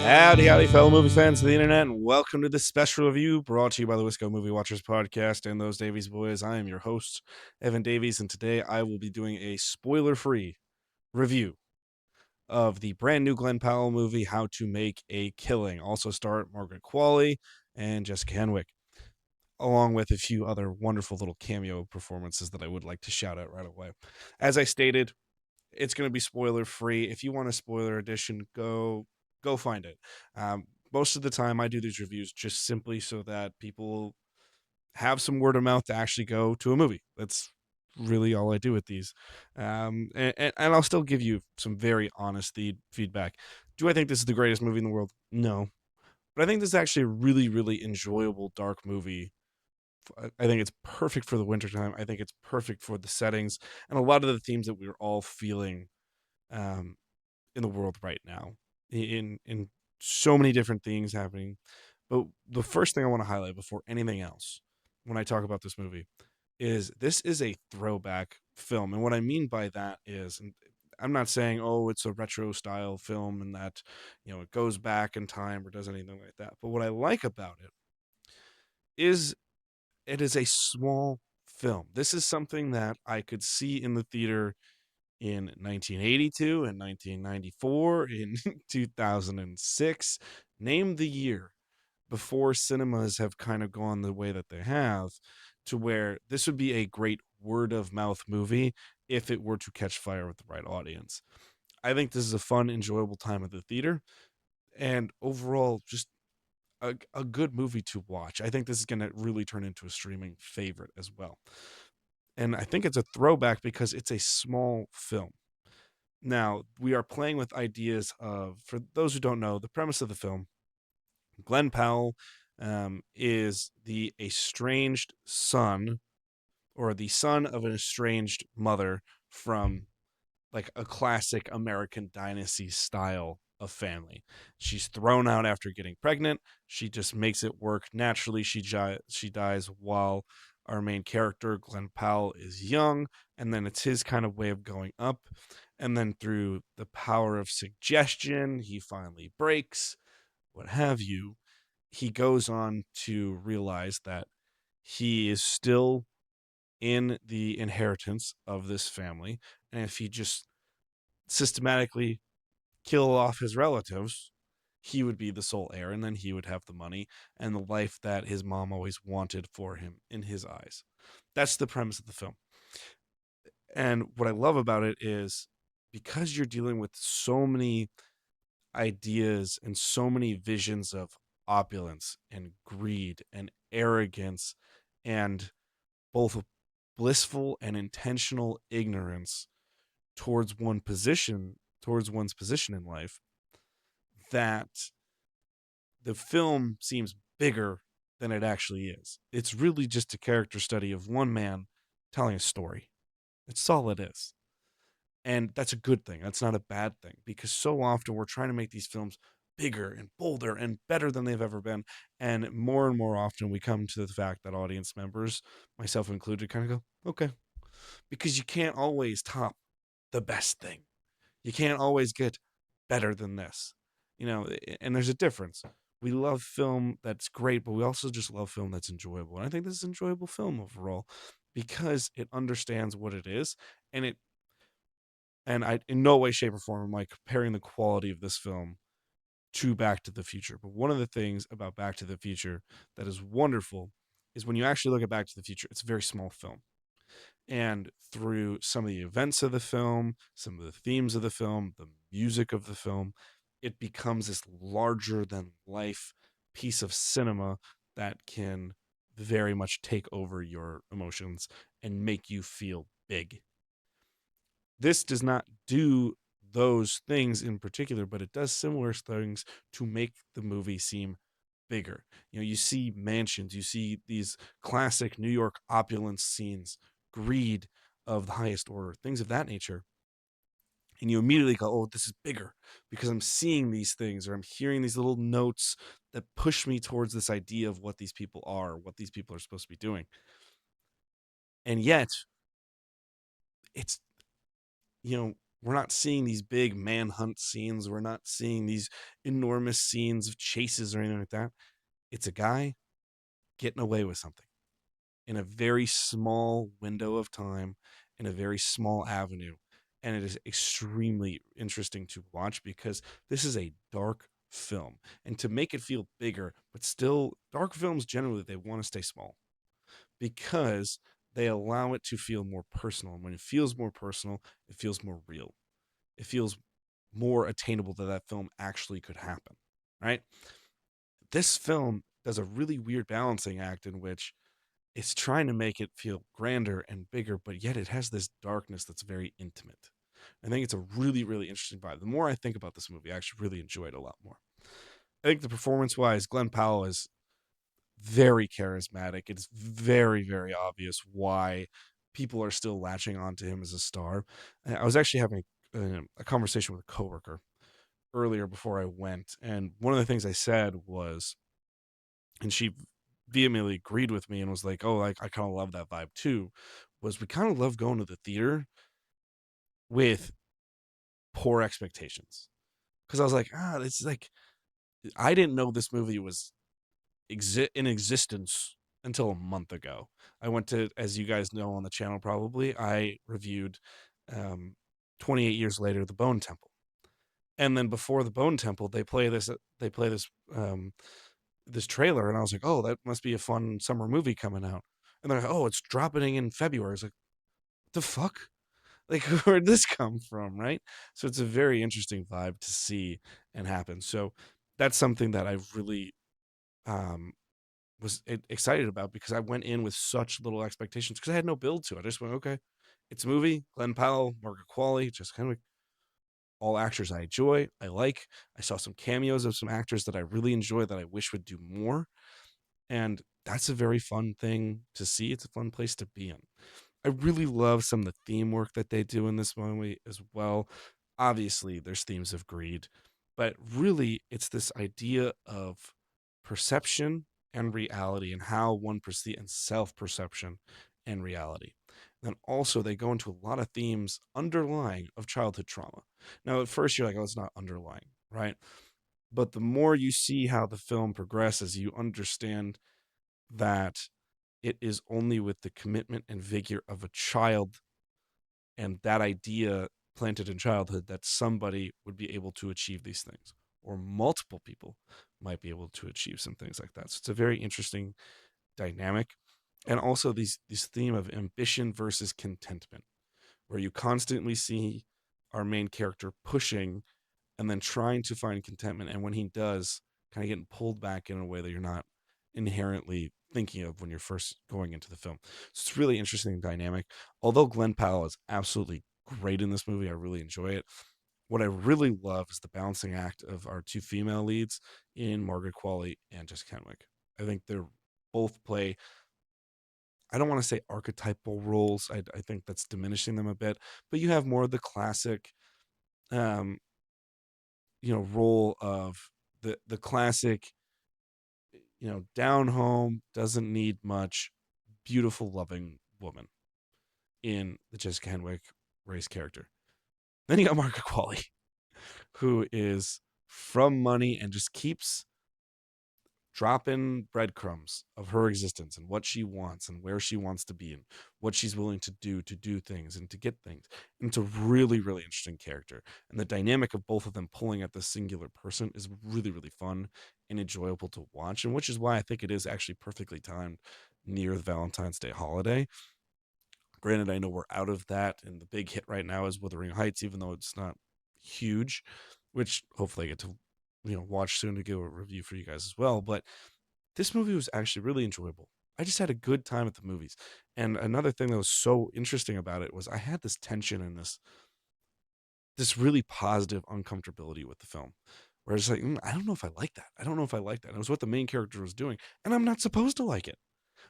Howdy, fellow movie fans of the internet, and welcome to this special review brought to you by the Wisco Movie Watchers podcast and those Davies boys. I am your host, Evan Davies, and today I will be doing a spoiler-free review of the brand new Glen Powell movie, How to Make a Killing. Also star Margaret Qualley and Jessica Henwick, along with a few other wonderful little cameo performances that I would like to shout out right away. As I stated, it's going to be spoiler free. If you want a spoiler edition, go find it. Most of the time, I do these reviews just simply so that people have some word of mouth to actually go to a movie. That's really all I do with these. And I'll still give you some very honest feedback. Do I think this is the greatest movie in the world? No. But I think this is actually a really, really enjoyable, dark movie. I think it's perfect for the wintertime. I think it's perfect for the settings and a lot of the themes that we're all feeling um, in the world right now, in so many different things happening. But the first thing I want to highlight before anything else, when I talk about this movie, is this is a throwback film, and what I mean by that is, and I'm not saying it's a retro style film and that it goes back in time or does anything like that. But what I like about it is it is a small film. This is something that I could see in the theater in 1982, in 1994, in 2006. Name the year before cinemas have kind of gone the way that they have, to where this would be a great word of mouth movie if it were to catch fire with the right audience. I think this is a fun, enjoyable time at the theater, and overall, just a good movie to watch. I think this is going to really turn into a streaming favorite as well. And I think it's a throwback because it's a small film. Now, we are playing with ideas of, for those who don't know, the premise of the film, Glen Powell is the estranged son, or the son of an estranged mother from like a classic American dynasty style of family. She's thrown out after getting pregnant. She just makes it work naturally. She dies while our main character Glen Powell is young, and then it's his kind of way of going up. And then through the power of suggestion, he finally breaks, what have you. He goes on to realize that he is still in the inheritance of this family, and if he just systematically kill off his relatives, he would be the sole heir, and then he would have the money and the life that his mom always wanted for him in his eyes. That's the premise of the film. And what I love about it is, because you're dealing with so many ideas and so many visions of opulence and greed and arrogance and both blissful and intentional ignorance towards one's position in life, that the film seems bigger than it actually is. It's really just a character study of one man telling a story. It's all it is. And that's a good thing. That's not a bad thing, because so often we're trying to make these films bigger and bolder and better than they've ever been. And more often we come to the fact that audience members, myself included, kind of go, okay, because you can't always top the best thing. You can't always get better than this, and there's a difference. We love film that's great, but we also just love film that's enjoyable. And I think this is an enjoyable film overall because it understands what it is, and I, in no way, shape, or form, am I comparing the quality of this film to Back to the Future. But one of the things about Back to the Future that is wonderful is when you actually look at Back to the Future, it's a very small film. And through some of the events of the film, some of the themes of the film, the music of the film, it becomes this larger than life piece of cinema that can very much take over your emotions and make you feel big. This does not do those things in particular, but it does similar things to make the movie seem bigger. You see mansions, you see these classic New York opulence scenes, greed of the highest order, things of that nature. And you immediately go, oh, this is bigger because I'm seeing these things, or I'm hearing these little notes that push me towards this idea of what these people are, what these people are supposed to be doing. And yet, it's, We're not seeing these big manhunt scenes. We're not seeing these enormous scenes of chases or anything like that. It's a guy getting away with something in a very small window of time, in a very small avenue. And it is extremely interesting to watch because this is a dark film. And to make it feel bigger, but still, dark films generally, they want to stay small because they allow it to feel more personal. And when it feels more personal, it feels more real. It feels more attainable that that film actually could happen, right? This film does a really weird balancing act in which it's trying to make it feel grander and bigger, but yet it has this darkness that's very intimate. I think it's a really, really interesting vibe. The more I think about this movie, I actually really enjoy it a lot more. I think the performance wise, Glen Powell is very charismatic. It's very, very obvious why people are still latching onto him as a star. I was actually having a conversation with a coworker earlier before I went, and one of the things I said was, and she vehemently agreed with me and was like, "Oh, I kind of love that vibe too." Was we kind of love going to the theater with poor expectations because I was like, it's like I didn't know this movie was in existence until a month ago. I went to, as you guys know on the channel, probably I reviewed 28 years later, The Bone Temple, and then before The Bone Temple, they play this this trailer, and I was like, oh, that must be a fun summer movie coming out. And they're like, oh, it's dropping in February. I was like, what the fuck? Like, where'd this come from, right? So it's a very interesting vibe to see and happen. So that's something that I really um, was excited about because I went in with such little expectations because I had no build to it. I just went, okay, it's a movie. Glen Powell, Margaret Qualley, just kind of all actors I enjoy, I like. I saw some cameos of some actors that I really enjoy that I wish would do more. And that's a very fun thing to see. It's a fun place to be in. I really love some of the theme work that they do in this movie as well. Obviously, there's themes of greed, but really, it's this idea of perception and reality and how one perceives and self perception and reality. And then also, they go into a lot of themes underlying of childhood trauma. Now, at first, you're like, oh, it's not underlying, right? But the more you see how the film progresses, you understand that it is only with the commitment and vigor of a child and that idea planted in childhood that somebody would be able to achieve these things, or multiple people might be able to achieve some things like that. So it's a very interesting dynamic. And also these theme of ambition versus contentment, where you constantly see our main character pushing and then trying to find contentment. And when he does, kind of getting pulled back in a way that you're not inherently thinking of when you're first going into the film. So it's really interesting dynamic. Although Glen Powell is absolutely great in this movie, I really enjoy it. What I really love is the balancing act of our two female leads in Margaret Qualley and Jessica Henwick. I think they're both play, I don't want to say archetypal roles. I think that's diminishing them a bit, but you have more of the classic um, role of the classic, down home, doesn't need much, beautiful, loving woman in the Jessica Henwick race character. Then you got Margaret Qualley, who is from money and just keeps dropping breadcrumbs of her existence and what she wants and where she wants to be and what she's willing to do things and to get things. And it's a really, really interesting character. And the dynamic of both of them pulling at this singular person is really, really fun and enjoyable to watch. And which is why I think it is actually perfectly timed near the Valentine's Day holiday. Granted, I know we're out of that, and the big hit right now is Wuthering Heights, even though it's not huge, which hopefully I get to watch soon to give a review for you guys as well. But this movie was actually really enjoyable. I just had a good time at the movies. And another thing that was so interesting about it was I had this tension and this really positive uncomfortability with the film. Where it's like, I don't know if I like that. I don't know if I like that. And it was what the main character was doing. And I'm not supposed to like it.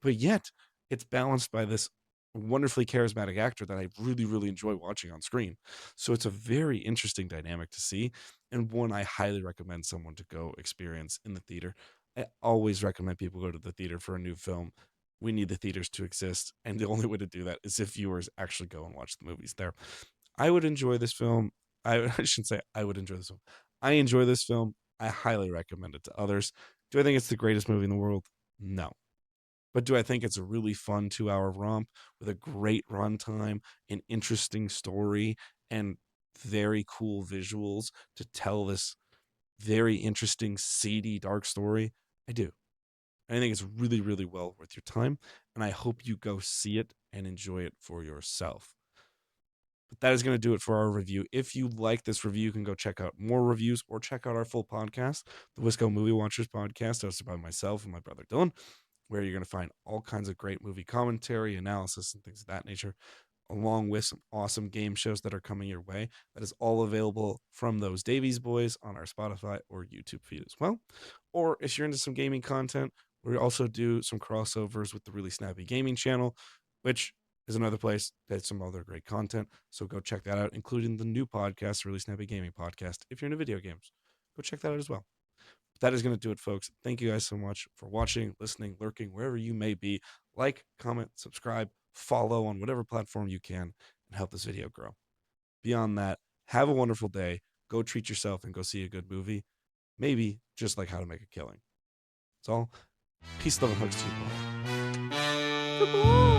But yet, it's balanced by this wonderfully charismatic actor that I really, really enjoy watching on screen. So it's a very interesting dynamic to see, and one I highly recommend someone to go experience in the theater. I always recommend people go to the theater for a new film. We need the theaters to exist, and the only way to do that is if viewers actually go and watch the movies there. I would enjoy this film. I shouldn't say I would enjoy this film. I enjoy this film. I highly recommend it to others. Do I think it's the greatest movie in the world? No. But do I think it's a really fun 2 hour romp with a great runtime, an interesting story, and very cool visuals to tell this very interesting, seedy, dark story? I do. I think it's really, really well worth your time. And I hope you go see it and enjoy it for yourself. But that is going to do it for our review. If you like this review, you can go check out more reviews or check out our full podcast, the Wisco Movie Watchers podcast, hosted by myself and my brother Dylan, where you're going to find all kinds of great movie commentary, analysis, and things of that nature, along with some awesome game shows that are coming your way. That is all available from those Davies Boys on our Spotify or YouTube feed as well. Or if you're into some gaming content, we also do some crossovers with the Really Snappy Gaming channel, which is another place that's some other great content. So go check that out, including the new podcast, Really Snappy Gaming Podcast. If you're into video games, go check that out as well. That is going to do it, folks. Thank you guys so much for watching, listening, lurking, wherever you may be. Like, comment, subscribe, follow on whatever platform you can, and help this video grow. Beyond that, have a wonderful day. Go treat yourself and go see a good movie. Maybe just like How to Make a Killing. That's all. Peace, love, and hugs to you all. Goodbye.